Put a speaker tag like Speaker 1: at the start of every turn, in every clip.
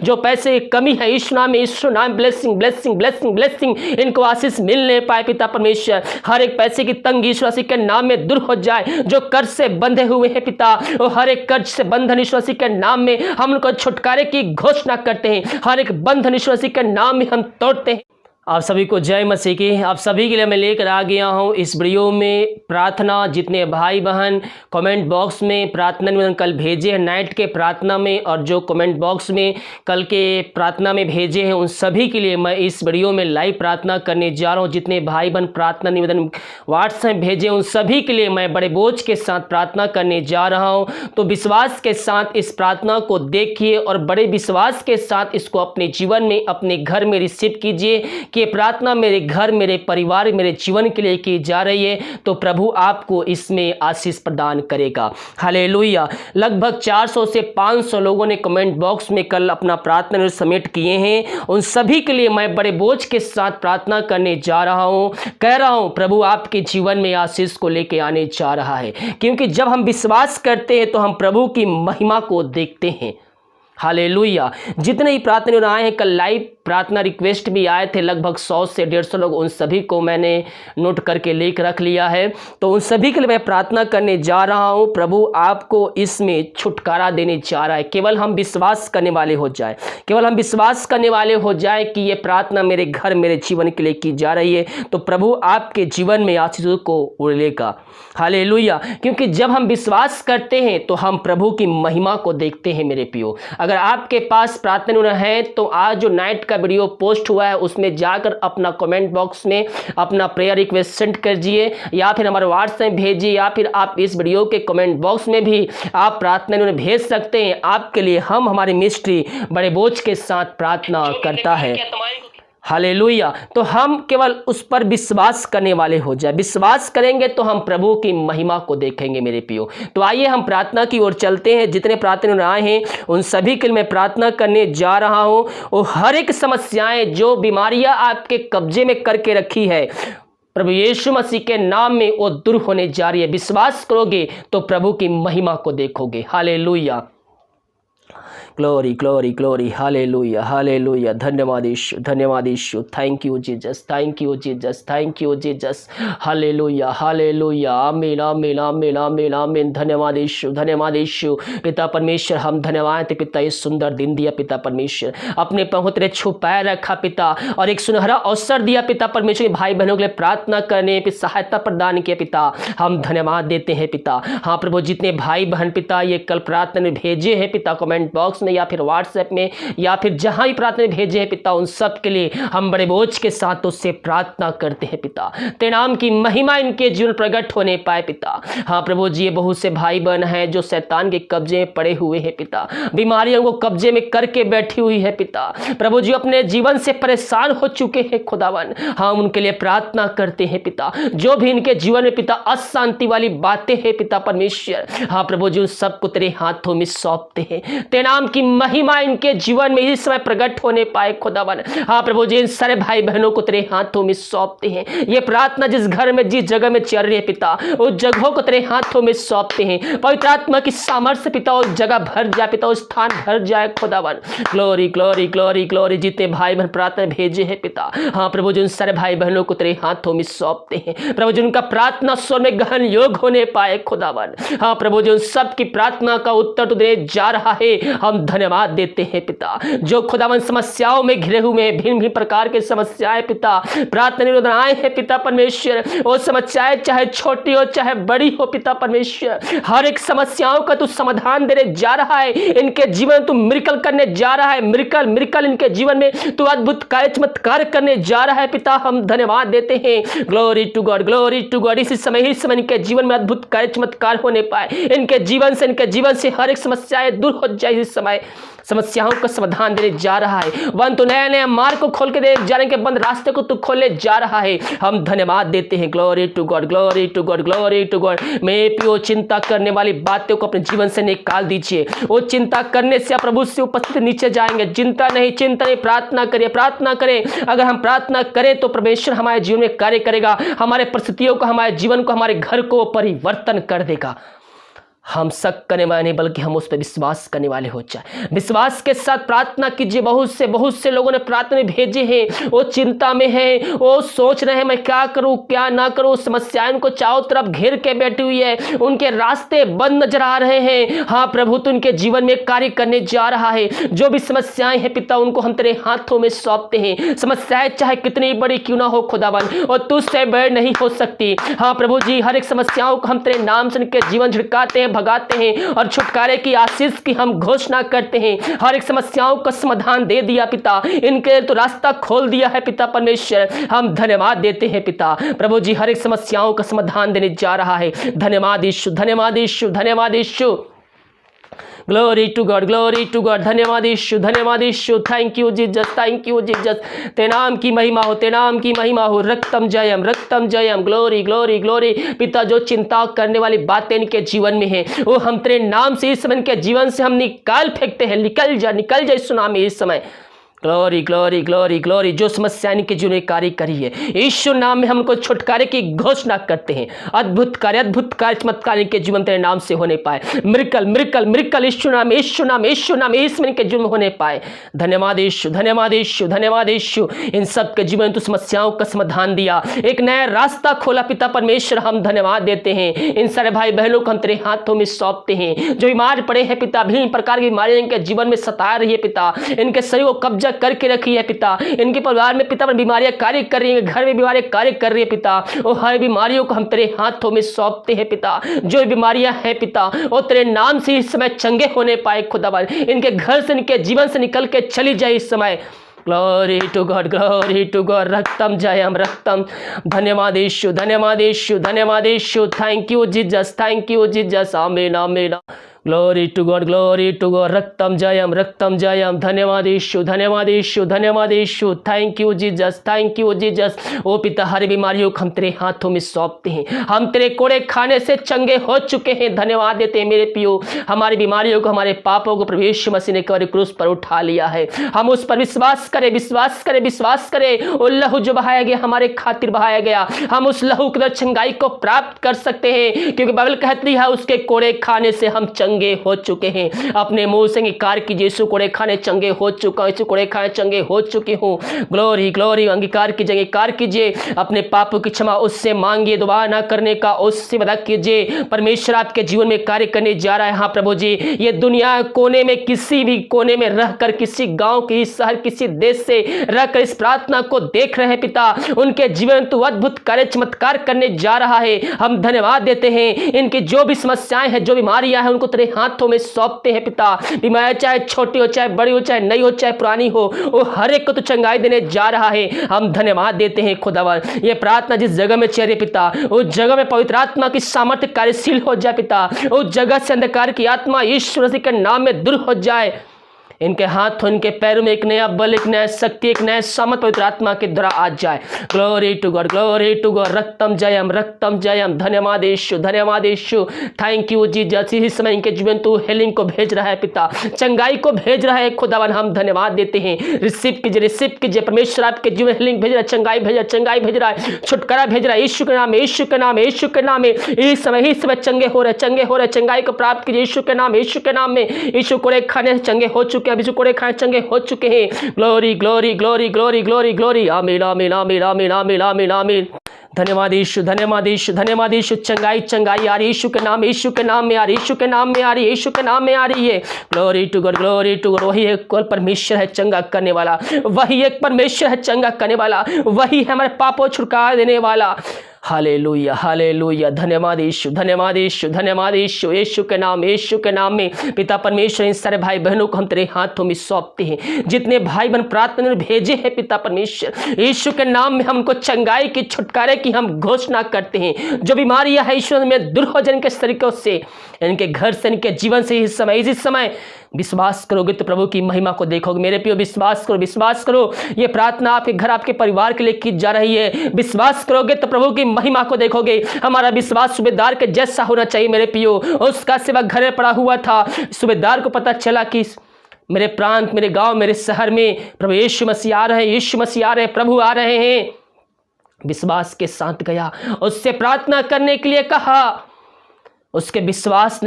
Speaker 1: जो पैसे की कमी है, यीशु नाम ब्लेसिंग ब्लेसिंग ब्लेसिंग ब्लेसिंग, इनको आशीष मिलने पाए पिता परमेश्वर। हर एक पैसे की तंगी यीशु मसीह के नाम में दूर हो जाए। जो कर्ज से बंधे हुए हैं पिता, वो हर एक कर्ज से बंधन यीशु मसीह के नाम में हम उनको छुटकारे की घोषणा करते हैं। हर एक बंधन यीशु मसीह के नाम में हम तोड़ते हैं। आप सभी को जय मसीह की। आप सभी के लिए मैं लेकर आ गया हूं इस वीडियो में प्रार्थना। जितने भाई बहन कमेंट बॉक्स में प्रार्थना निवेदन कल भेजे हैं नाइट के प्रार्थना में, और जो कमेंट बॉक्स में कल के प्रार्थना में भेजे हैं, उन सभी के लिए मैं इस वीडियो में लाइव प्रार्थना करने जा रहा हूं। जितने भाई बहन प्रार्थना निवेदन व्हाट्सएप भेजे, उन सभी के लिए मैं बड़े बोझ के साथ प्रार्थना करने जा रहा हूँ। तो विश्वास के साथ इस प्रार्थना को देखिए और बड़े विश्वास के साथ इसको अपने जीवन में, अपने घर में रिसीव कीजिए कि ये प्रार्थना मेरे घर, मेरे परिवार, मेरे जीवन के लिए की जा रही है, तो प्रभु आपको इसमें आशीष प्रदान करेगा। हालेलुया। लगभग 400 से 500 लोगों ने कमेंट बॉक्स में कल अपना प्रार्थना सबमिट किए हैं। उन सभी के लिए मैं बड़े बोझ के साथ प्रार्थना करने जा रहा हूं। कह रहा हूं प्रभु आपके जीवन में आशीष को लेके आने जा रहा है, क्योंकि जब हम विश्वास करते हैं तो हम प्रभु की महिमा को देखते हैं। हालेलुया। जितने ही प्रार्थना आए हैं, कल लाइव प्रार्थना रिक्वेस्ट भी आए थे लगभग 100 से 150 लोग, उन सभी को मैंने नोट करके लिख रख लिया है। तो उन सभी के लिए मैं प्रार्थना करने जा रहा हूं। प्रभु आपको इसमें छुटकारा देने जा रहा है। केवल हम विश्वास करने वाले हो जाए, केवल हम विश्वास करने वाले हो जाए कि ये प्रार्थना मेरे घर, मेरे जीवन के लिए की जा रही है, तो प्रभु आपके जीवन में आशीष को उड़ेगा। हालेलुया। क्योंकि जब हम विश्वास करते हैं तो हम प्रभु की महिमा को देखते हैं। मेरे प्रियो, अगर आपके पास प्रार्थना है तो आज जो नाइट का वीडियो पोस्ट हुआ है उसमें जाकर अपना कमेंट बॉक्स में अपना प्रेयर रिक्वेस्ट सेंड कीजिए, या फिर हमारे व्हाट्सएप भेजिए, या फिर आप इस वीडियो के कमेंट बॉक्स में भी आप प्रार्थना भेज सकते हैं। आपके लिए हम, हमारी मिनिस्ट्री बड़े बोझ के साथ प्रार्थना करता है। हालेलुया। तो हम केवल उस पर विश्वास करने वाले हो जाए। विश्वास करेंगे तो हम प्रभु की महिमा को देखेंगे मेरे प्रियो। तो आइए हम प्रार्थना की ओर चलते हैं। जितने प्रार्थना आए हैं उन सभी के लिए मैं प्रार्थना करने जा रहा हूं। और हर एक समस्याएं, जो बीमारियां आपके कब्जे में करके रखी है, प्रभु यीशु मसीह के नाम में वो दूर होने जा रही है। विश्वास करोगे तो प्रभु की महिमा को देखोगे। Hallelujah. Glory glory glory. Hallelujah hallelujah. धन्यवाद यीशु, धन्यवाद यीशु। Thank you Jesus, thank you Jesus, thank you Jesus. Hallelujah hallelujah. आमीन आमीन आमीन आमीन आमीन। धन्यवाद यीशु, धन्यवाद यीशु। पिता परमेश्वर, हम धन्यवाद है पिता, ये सुंदर दिन दिया पिता परमेश्वर, अपने पहुँचरे छुपाए रखा पिता, और एक सुनहरा अवसर दिया पिता परमेश्वर, भाई बहनों के लिए प्रार्थना करने पे सहायता प्रदान किया पिता। हम धन्यवाद देते हैं पिता। हाँ प्रभु, जितने भाई बहन पिता ये कल प्रार्थना में भेजे हैं पिता, कमेंट बॉक्स में या फिर व्हाट्सएप में या फिर जहां भी प्रार्थना भेजे हैं पिता, उन सब के लिए हम बड़े बोझ के साथ उससे प्रार्थना करते हैं पिता। तेरे नाम की महिमा इनके जीवन प्रकट होने पाए पिता। हाँ प्रभु जी, ये बहुत से भाई बहन हैं जो शैतान के कब्जे में पड़े हुए हैं पिता, बीमारियों को कब्जे में करके बैठी हुई है पिता। प्रभु जी अपने जीवन से परेशान हो चुके हैं खुदावन, हम उनके लिए प्रार्थना करते हैं पिता। जो भी इनके जीवन में पिता अशांति वाली बातें हैं पिता परमेश्वर, हाँ प्रभु जी उन सबको तेरे हाथों में सौंपते हैं। तेरे नाम की महिमा इनके जीवन में इस समय प्रकट होने पाए खुदावन। हाँ प्रभु जी, इन सारे भाई बहनों को तेरे हाथों में सौंपते हैं। ये प्रार्थना जिस घर में, जिस जगह में चल रही है पिता, उस जगहों को तेरे हाथों में सौंपते हैं। पवित्र आत्मा की सामर्थ्य पिता उस जगह भर जाए पिता, उस स्थान भर जाए खुदावन। Glory glory glory glory. जितने भाई बहन प्रार्थना भेजे हैं पिता, हाँ प्रभु जी उन सारे भाई बहनों को तेरे हाथों में सौंपते हैं। प्रभु जी उनका प्रार्थना स्वर में गहन योग होने पाए खुदावन। हाँ प्रभु जी उन सब की प्रार्थना का उत्तर तो देने जा रहा है। हम धन्यवाद देते हैं पिता। जो खुदावन समस्याओं में घिरे हुए हैं, भिन्न भिन्न प्रकार के समस्याएं पिता, प्रार्थना निवेदन आए हैं पिता परमेश्वर, वो समस्याएं चाहे छोटी हो चाहे बड़ी हो पिता परमेश्वर, हर एक समस्याओं का तू समाधान देने जा रहा है। इनके जीवन तू मिरेकल करने जा रहा है। मिरेकल मिरेकल इनके जीवन में तू अद्भुत कार्य चमत्कार करने जा रहा है पिता। हम धन्यवाद देते हैं। Glory to God, glory to God. इसी समय इनके जीवन में अद्भुत कार्य चमत्कार होने पाए। इनके जीवन से हर एक समस्याएं दूर हो जाए। इस समय समस्याओं का समाधान देने जा रहा है। वन तो नया नया मार्ग को खोल के दे जाने के बंद रास्ते को तू खोलने जा रहा है। हम धन्यवाद देते हैं। Glory to God, glory to God, glory to God. मैं पियो चिंता करने वाली बातों को अपने जीवन से निकाल दीजिए। वो चिंता करने से प्रभु से उपस्थित नीचे जाएंगे। चिंता नहीं, चिंता नहीं, प्रार्थना करिए, प्रार्थना करें। अगर हम प्रार्थना करें तो परमेश्वर हमारे जीवन में कार्य करेगा। हमारे परिस्थितियों को, हमारे जीवन को, हमारे घर को परिवर्तन कर देगा। हम शक करने वाले नहीं बल्कि हम उस पर विश्वास करने वाले हो जाए। विश्वास के साथ प्रार्थना कीजिए। बहुत से लोगों ने प्रार्थना भेजे हैं, वो चिंता में है, वो सोच रहे हैं मैं क्या करूं क्या ना करूं, समस्याएं उनको चारों तरफ घेर के बैठी हुई है, उनके रास्ते बंद नजर आ रहे हैं। हाँ प्रभु, तो उनके जीवन में कार्य करने जा रहा है। जो भी समस्याएं हैं पिता, उनको हम तेरे हाथों में सौंपते हैं। समस्याएं चाहे कितनी बड़ी क्यों ना हो खुदावन, और तुझसे बड़ी नहीं हो सकती। हाँ प्रभु जी, हर एक समस्याओं को हम तेरे नाम से उनके जीवन झिड़काते हैं, भगाते हैं और छुटकारे की आशीष की हम घोषणा करते हैं। हर एक समस्याओं का समाधान दे दिया पिता, इनके तो रास्ता खोल दिया है पिता परमेश्वर, हम धन्यवाद देते हैं पिता। प्रभु जी, हर एक समस्याओं का समाधान देने जा रहा है। धन्यवाद यीशु, धन्यवाद यीशु, धन्यवाद यीशु। Glory to God, glory to God. धन्यवाद यीशु, धन्यवाद यीशु। Thank you Jesus, thank you Jesus. ते नाम की महिमा हो, ते नाम की महिमा हो। रक्तम जयम, रक्तम जयम। Glory glory glory. पिता, जो चिंता करने वाली बातें इनके जीवन में है, वो हम तेरे नाम से इस समय इनके जीवन से हम निकाल फेंकते हैं। निकल जा, निकल जा इस नाम में इस समय। Glory glory glory glory. जो समस्या इनके जीवन में कार्य करी है, यीशु नाम में हम उनको छुटकारे की घोषणा करते हैं। अद्भुत कार्य चमत्कार इनके जीवन तेरे नाम से होने पाए। मिरेकल मिरेकल मिरेकल यीशु नाम, यीशु नाम, यीशु नाम, इसमें इनके जीवन में होने पाए। धन्यवाद यीशु, धन्यवाद यीशु, धन्यवाद यीशु। इन सब के जीवन तो समस्याओं का समाधान दिया, एक नया रास्ता खोला पिता परमेश्वर, हम धन्यवाद देते हैं। इन सारे भाई बहनों को हम तेरे हाथों में सौंपते हैं, जो बीमार पड़े हैं पिता, विभिन्न प्रकार की बीमारियां इनके जीवन में सता रही है पिता, इनके शरीर को कब्जा करके रखी है पिता। इनके परिवार में पिता बीमारियां कार्य कर रही है, घर में बीमारियां कार्य कर रही है पिता। और हर बीमारियों को हम तेरे हाथों में सौंपते हैं पिता। जो बीमारियां हैं पिता, वो तेरे नाम से इस समय चंगे होने पाए खुदावन। इनके घर से, इनके जीवन से निकल के चली जाए इस समय। Glory to God, glory to God. रक्तम जयम, रक्तम। धन्यवाद यीशु, धन्यवाद यीशु, धन्यवाद यीशु। Thank you Jesus, thank you Jesus. आमीन, आमीन। Glory to God, glory to God. रक्तम जयम, रक्तम जयम। धन्यवाद यीशु, धन्यवाद यीशु, धन्यवाद यीशु। Thank you Jesus, thank you Jesus. ओ पिता, हर बीमारियों को हम तेरे हाथों में सौंपते हैं। हम तेरे कोड़े खाने से चंगे हो चुके हैं। धन्यवाद देते हैं मेरे पियो। हमारी बीमारियों को, हमारे पापों को प्रभु यीशु मसीह ने कवर क्रूस पर उठा लिया है। हम उस पर विश्वास करें, विश्वास करें, विश्वास करें। वो लहू जो बहाया गया, हमारे खातिर बहाया गया, हम उस लहू की चंगाई को प्राप्त कर सकते हैं, क्योंकि बाइबल कहती है उसके कोड़े खाने से हम चंगे हो चुके हैं। अपने मुंह से इंकार कीजिए, यीशु कोड़े खाने चंगे हो चुका, यीशु कोड़े खाने चंगे हो चुके हूँ। Glory glory. अंगीकार कीजिए, अंगीकार कीजिए। अपने पापों की क्षमा उससे मांगिए, दोबारा ना करने का उससे वादा कीजिए। परमेश्वर आपके जीवन में कार्य करने जा रहा है। हाँ प्रभु जी, ये दुनिया कोने में, किसी भी कोने में रहकर, किसी गांव, किसी शहर, किसी देश से रहकर इस प्रार्थना को देख रहे हैं पिता, उनके जीवन तो अद्भुत कार्य चमत्कार करने जा रहा है। हम धन्यवाद देते हैं। इनकी जो भी समस्याएं हैं, जो बीमारियां हैं, उनको तेरे हाथों में सौंपते हैं पिता। बीमारी चाहे छोटी हो, चाहे बड़ी हो, चाहे नई हो, चाहे पुरानी हो, वो हर एक को तो चंगाई देने जा रहा है। हम धन्यवाद देते हैं खुदावन। ये प्रार्थना जिस जगह में चेहरे पिता, उस जगह में पवित्र आत्मा की सामर्थ्य कार्यशील हो जाए पिता। उस जगह से अंधकार की आत्मा यीशु मसीह के नाम में दूर हो जाए। इनके हाथों, इनके पैरों में एक नया बल, एक नया शक्ति, एक नया सामर्थ पवित्र आत्मा के द्वारा आ जाए। Glory to God, glory to God. रक्तम जयम, रक्तम जयम। धन्यवाद यीशु, धन्यवाद यीशु। Thank you Jesus. इसी समय इनके जीवन तू हीलिंग को भेज रहा है पिता, चंगाई को भेज रहा है खुदावन। हम धन्यवाद देते हैं। रिसीव कीजिए, रिसीव कीजिए। परमेश्वर आपके जीवन हीलिंग भेज रहा है, चंगाई भेज रहा है, चंगाई भेज रहा है, छुटकारा भेज रहा है। यीशु के नाम में, यीशु के नाम में, यीशु के नाम में इस समय चंगे हो रहे, चंगे हो रहे। चंगाई को प्राप्त कीजिए यीशु के नाम, यीशु के नाम में। यीशु कोड़े खाने से चंगे हो चुके हैं, यीशु कोड़े खाने चंगे हो चुके हैं। Glory glory glory glory glory glory. आमीन, आमीन, आमीन, आमीन, आमीन, आमीन, आमीन। धन्यवाद यीशु, धन्यवाद यीशु, धन्यवाद यीशु। चंगाई चंगाई आ रही यीशु के नाम, यीशु के नाम में आ रही, यीशु के नाम में आ रही, यीशु के नाम में आ रही है। Glory to God, glory to God. वही एक परमेश्वर है चंगा करने वाला, वही एक परमेश्वर है चंगा करने वाला, वही है हमारे पापों छुटकारा देने वाला। Hallelujah, hallelujah. धन्यवाद यीशु, धन्यवाद यीशु, धन्यवाद यीशु। यीशु के नाम, यीशु के नाम में पिता परमेश्वर इन सारे भाई बहनों को हम तेरे हाथों में सौंपते हैं। जितने भाई बहन प्रार्थना में भेजे हैं पिता परमेश्वर, यीशु के नाम में हम उनको चंगाई की, छुटकारे की हम घोषणा करते हैं। जो बीमारियां है ईश्वर में दूर हो जाए इनके तरीकों से, इनके घर से, इनके जीवन से। इसी समय विश्वास करोगे तो प्रभु की महिमा को देखोगे। मेरे प्रियो, विश्वास करो, विश्वास करो। ये प्रार्थना आपके घर, आपके परिवार के लिए की जा रही है। विश्वास करोगे तो प्रभु की महिमा को देखोगे। हमारा विश्वास सूबेदार के जैसा होना चाहिए मेरे प्रियो। उसका सेवा घर में पड़ा हुआ था, सूबेदार को पता चला कि मेरे प्रांत, मेरे गांव, मेरे शहर में प्रभु यीशु मसीह आ रहे हैं, यीशु मसीह आ रहे हैं, प्रभु आ रहे हैं। विश्वास के साथ गया, उससे प्रार्थना करने के लिए कहा। उसके विश्वास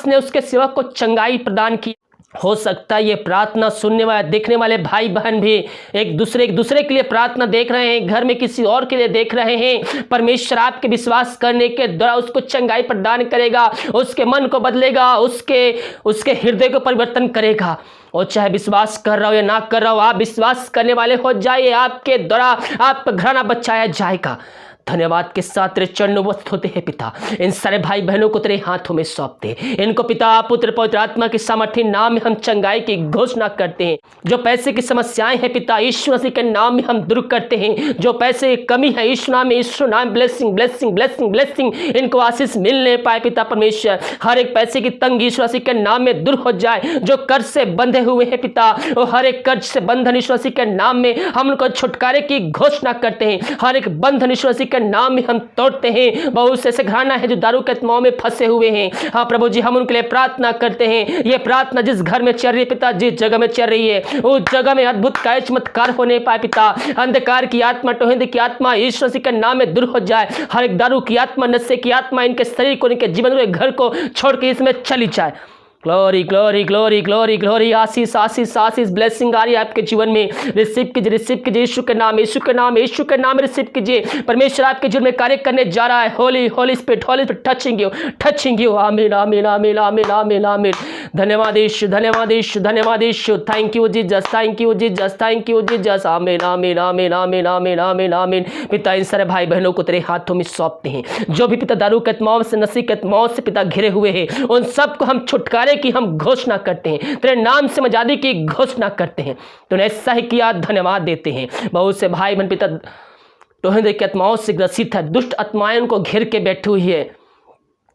Speaker 1: ने उसके सेवक को चंगाई प्रदान की। हो सकता है ये प्रार्थना सुनने वाले देखने वाले भाई बहन भी एक दूसरे के लिए प्रार्थना देख रहे हैं, घर में किसी और के लिए देख रहे हैं। परमेश्वर आपके विश्वास करने के द्वारा उसको चंगाई प्रदान करेगा, उसके मन को बदलेगा, उसके हृदय को परिवर्तन करेगा। और चाहे विश्वास कर रहा हो या ना कर रहा हो, आप विश्वास करने वाले हो जाइए, आपके द्वारा आपका घराना बचाया जाएगा। धन्यवाद के साथ तेरे चरणों में होते हैं पिता, इन सारे भाई बहनों को तेरे हाथों में सौंपते, इनको पिता पुत्र पवित्र आत्मा के सामर्थ्य नाम में हम चंगाई की घोषणा करते हैं। जो पैसे की समस्याएं हैं पिता यीशु मसीह के नाम में हम दूर करते हैं। जो पैसे की कमी है यीशु नाम ब्लेसिंग ब्लेसिंग ब्लेसिंग ब्लेसिंग इनको आशीष मिलने पाए पिता परमेश्वर। हर एक पैसे की तंगी यीशु मसीह के नाम में दूर हो जाए। जो कर्ज से बंधे हुए हैं पिता, वो हर एक कर्ज से बंधन यीशु मसीह के नाम में हम उनको छुटकारे की घोषणा करते हैं। हर एक बंधन यीशु मसीह के नाम में हम तोड़ते हैं। बहुत से ऐसे घराना है जो दारू के आत्माओं में फंसे हुए हैं। हाँ प्रभु जी, हम उनके लिए प्रार्थना करते हैं। ये प्रार्थना जिस घर में चल रही है पिता, जिस जगह में चल रही है, उस जगह में अद्भुत कार्य चमत्कार होने पाए पिता। अंधकार की आत्मा, टोहिंद की आत्मा यीशु मसीह के नाम में दूर हो जाए। हर एक दारू की आत्मा, नशे की आत्मा इनके शरीर को, इनके जीवन में, घर को छोड़ के इसमें चली जाए। Glory glory glory glory glory, आशीष आशीष आशीष, ब्लेसिंग आ रही है आपके जीवन में। रिसीव कीजिए यीशु के नाम रिसीव कीजिए। परमेश्वर आपके जीवन में कार्य करने जा रहा है। Holi spirit touching you. आमीन आमीन आमीन आमीन आमीन आमीन। धन्यवाद यीशु। Thank you Jesus. आमीन आमीन आमीन आमीन आमीन आमीन आमीन। पिता इन सारे भाई बहनों को तेरे हाथों में सौंपते हैं, जो भी पिता दारू के आत्माओं से, नशे के आत्माओं से पिता घिरे हुए हैं, उन सबको हम छुटकारे की हम घोषणा करते हैं। तेरे नाम से आजादी की घोषणा करते हैं। तूने ऐसा ही किया, धन्यवाद देते हैं। बहुत से भाई बहन पिता टोहिंद की आत्माओं से ग्रसित है, दुष्ट आत्माएं उनको घेर के बैठी हुई है,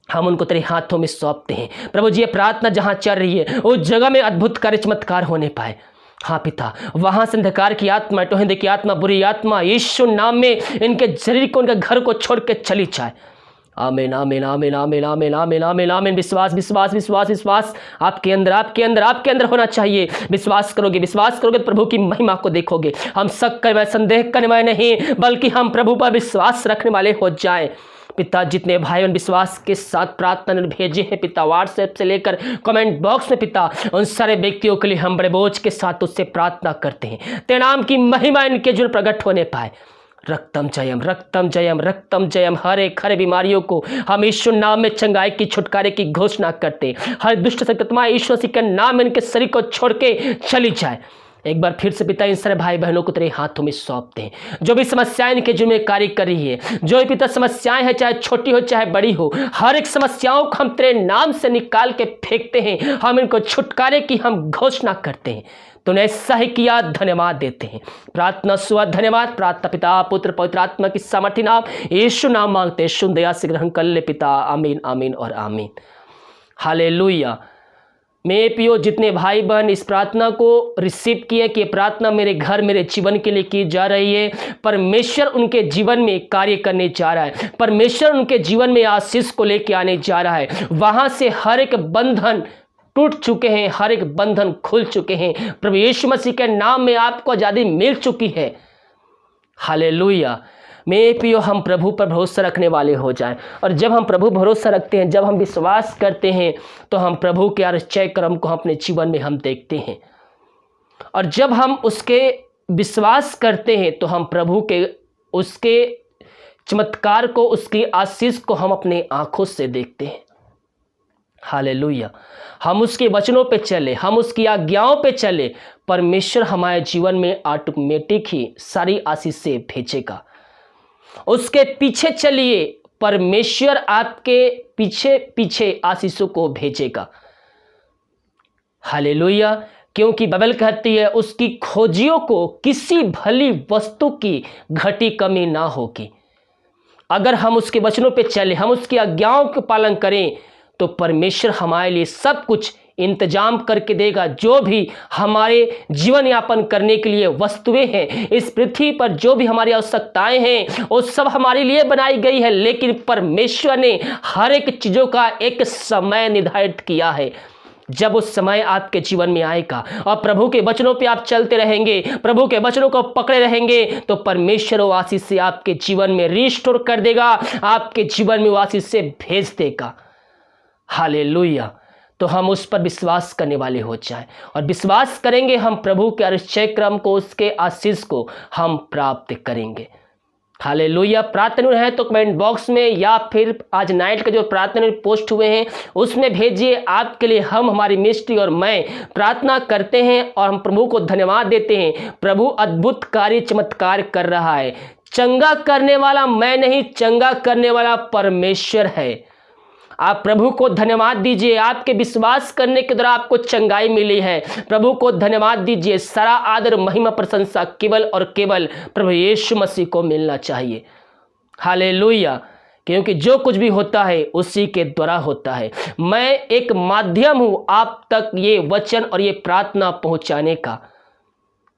Speaker 1: हम उनको तेरे हाथों में सौंपते हैं। प्रभु जी, ये प्रार्थना जहां चल रही है उस जगह में अद्भुत कार्य चमत्कार होने पाए। हाँ पिता, वहां से अंधकार की आत्मा, टोहिंद की आत्मा, बुरी आत्मा यीशु नाम में इनके शरीर को, इनके घर को छोड़ के चली जाए। आमीन आमीन आमीन आमीन आमीन आमीन आमीन आमीन। विश्वास आपके अंदर होना चाहिए। विश्वास करोगे तो प्रभु की महिमा को देखोगे। हम शक करने, संदेह करने वाले नहीं, बल्कि हम प्रभु पर विश्वास रखने वाले हो जाए। पिता, जितने भाई बहन विश्वास के साथ प्रार्थना भेजे हैं पिता, व्हाट्सएप से लेकर कमेंट बॉक्स में पिता, उन सारे व्यक्तियों के लिए हम बड़े बोझ के साथ उससे प्रार्थना करते हैं। तेरे नाम की महिमा इनके जीवन प्रकट होने पाए। रक्तम जयम। हर एक बीमारियों को हम यीशु नाम में चंगाई की, छुटकारे की घोषणा करते हैं। हर दुष्ट शक्तियां यीशु मसीह के नाम में इनके शरीर को छोड़ के चली जाए। एक बार फिर से पिता इन सारे भाई बहनों को तेरे हाथों में सौंपते हैं। जो भी समस्याएं इनके जीवन में कार्य कर रही है, जो भी पिता समस्याएं हैं, चाहे छोटी हो चाहे बड़ी हो, हर एक समस्याओं को हम तेरे नाम से निकाल के फेंकते हैं। हम इनको छुटकारे की हम घोषणा करते हैं। तूने ऐसा ही किया, धन्यवाद देते हैं। प्रार्थना सुआ धन्यवाद। प्रार्थना पिता पुत्र पवित्र आत्मा की सामर्थ्य नाम यीशु नाम मांगते, शुद्ध दया से ग्रहण कर ले पिता। आमीन आमीन और आमीन। हालेलुया। मेरे प्रियो, जितने भाई बहन इस प्रार्थना को रिसीव किए कि प्रार्थना मेरे घर, मेरे जीवन के लिए की जा रही है, परमेश्वर उनके जीवन में कार्य करने जा रहा है। परमेश्वर उनके जीवन में आशीष को लेके आने जा रहा है। वहां से हर एक बंधन टूट चुके हैं, हर एक बंधन खुल चुके हैं। प्रभु यीशु मसीह के नाम में आपको आजादी मिल चुकी है। हालेलुया। मेरे प्रियो, हम प्रभु पर भरोसा रखने वाले हो जाएं। और जब हम प्रभु भरोसा रखते हैं, जब हम विश्वास करते हैं, तो हम प्रभु के आश्चर्य कर्म को अपने जीवन में हम देखते हैं। और जब हम उसके विश्वास करते हैं, तो हम प्रभु के उसके चमत्कार को, उसकी आशीष को हम अपने आंखों से देखते हैं। हालेलुया। हम उसके वचनों पे चले, हम उसकी आज्ञाओं पे चले, परमेश्वर हमारे जीवन में ऑटोमेटिक ही सारी आशीषें भेजेगा। उसके पीछे चलिए, परमेश्वर आपके पीछे पीछे आशीषों को भेजेगा। हालेलुया। क्योंकि बाइबल कहती है उसकी खोजियों को किसी भली वस्तु की घटी कमी ना होगी। अगर हम उसके वचनों पे चले, हम उसकी आज्ञाओं का पालन करें, तो परमेश्वर हमारे लिए सब कुछ इंतजाम करके देगा। जो भी हमारे जीवन यापन करने के लिए वस्तुएं हैं, इस पृथ्वी पर जो भी हमारी आवश्यकताएं हैं, वो सब हमारे लिए बनाई गई है। लेकिन परमेश्वर ने हर एक चीज़ों का एक समय निर्धारित किया है। जब उस समय आपके जीवन में आएगा और प्रभु के वचनों पे आप चलते रहेंगे, प्रभु के वचनों को पकड़े रहेंगे, तो परमेश्वर वो आशीष से आपके जीवन में रिस्टोर कर देगा, आपके जीवन में वो आशीष से भेज देगा। हालेलुया। तो हम उस पर विश्वास करने वाले हो जाएं, और विश्वास करेंगे हम प्रभु के अक्षय क्रम को, उसके आशीष को हम प्राप्त करेंगे। हालेलुया। प्रार्थना है तो कमेंट बॉक्स में या फिर आज नाइट के जो प्रार्थना पोस्ट हुए हैं उसमें भेजिए। आपके लिए हम, हमारी मिस्ट्री और मैं प्रार्थना करते हैं और हम प्रभु को धन्यवाद देते हैं। प्रभु अद्भुत कार्य चमत्कार कर रहा है। चंगा करने वाला मैं नहीं, चंगा करने वाला परमेश्वर है। आप प्रभु को धन्यवाद दीजिए। आपके विश्वास करने के द्वारा आपको चंगाई मिली है। प्रभु को धन्यवाद दीजिए। सारा आदर महिमा प्रशंसा केवल और केवल प्रभु यीशु मसीह को मिलना चाहिए। हालेलुया। क्योंकि जो कुछ भी होता है उसी के द्वारा होता है। मैं एक माध्यम हूँ आप तक ये वचन और ये प्रार्थना पहुँचाने का।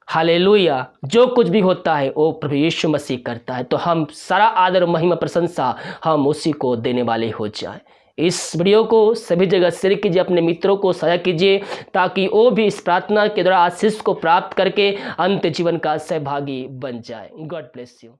Speaker 1: हालेलुया। जो कुछ भी होता है वो प्रभु यीशु मसीह करता है। तो हम सारा आदर महिमा प्रशंसा हम उसी को देने वाले हो जाए। इस वीडियो को सभी जगह शेयर कीजिए, अपने मित्रों को साझा कीजिए, ताकि वो भी इस प्रार्थना के द्वारा आशीष को प्राप्त करके अंत जीवन का सहभागी बन जाए। God bless you.